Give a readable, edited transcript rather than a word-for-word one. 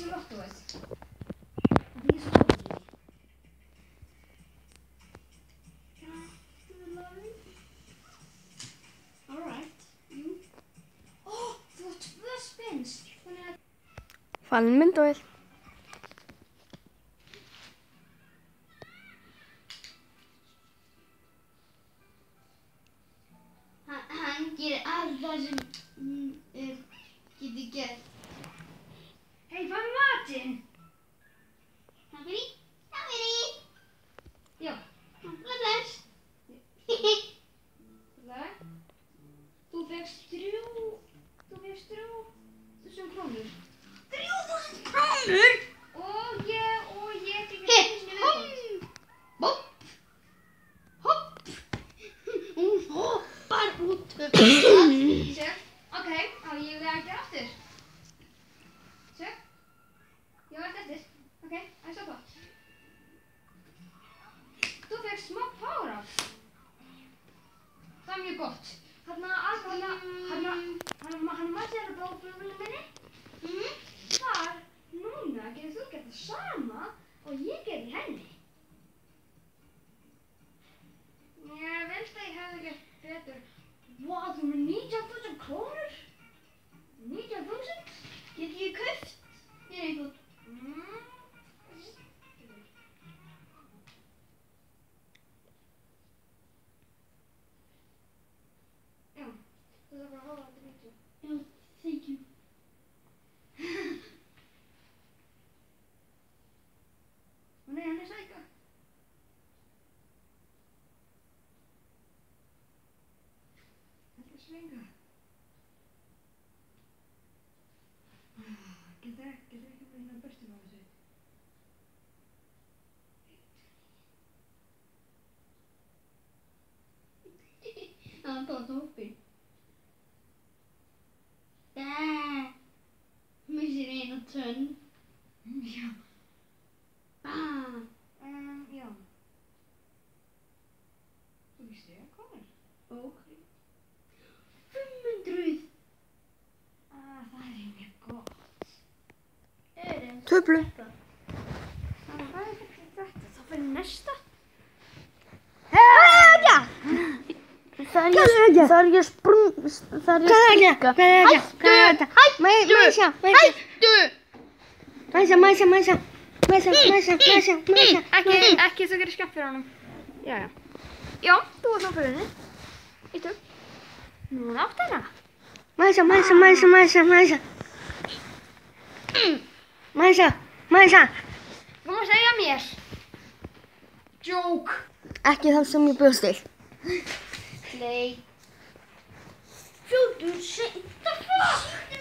þessu lottóið. Það er svo góð. Alright, jú. Ó, þú har 2 spins. Falin myndavél. Hann gerir allt það sem getur gert. Hei, hvað er matinn? Takk fyrir. Takk fyrir. Já. Bless. Bless. Þú fékkst 3.000 krónur. 3.000 krónur? Og ég fikk einu viðbót. Bopp. Hopp. Hún hoppar út. Sjö. Ok, á ég að gera aftur. Sjö. Ég var eftir. Ok, það er stoppa. Þú fékkst smá power-up. Það er mjög gott. Hann mætti hérna blóðblöðunum minni. Þar, núna, getur þú gert það sama og ég gerði henni. Ég vildi að ég hefði gert betur. Vá, þú með 19.000 krónur? 19.000? Get ég kaupt mér einhvern? Já, þú þarf bara að hafa þetta mikið. Já, thank you. Og nei, hann er sæka. Þetta er svinga. Getur ekki hérna börtum á þessu. Hann tók hópinn. Missir eina tönn. Já. Já. Þú veist ég að koma. Ok. 500. Það er mjög gott. Töflu. Hvað er þetta? Það fyrir næsta. Það er ég sprung. Það er ég sprunga. Mæsa. Ekki þú gerir skemmt fyrir honum. Já. Já, þú var svona fyrir henni. Ístu. Nú átt hérna. Mæsa. Þú má segja mér. Joke. Ekki það sem ég bjóst til. Play. Fljótur, segja það.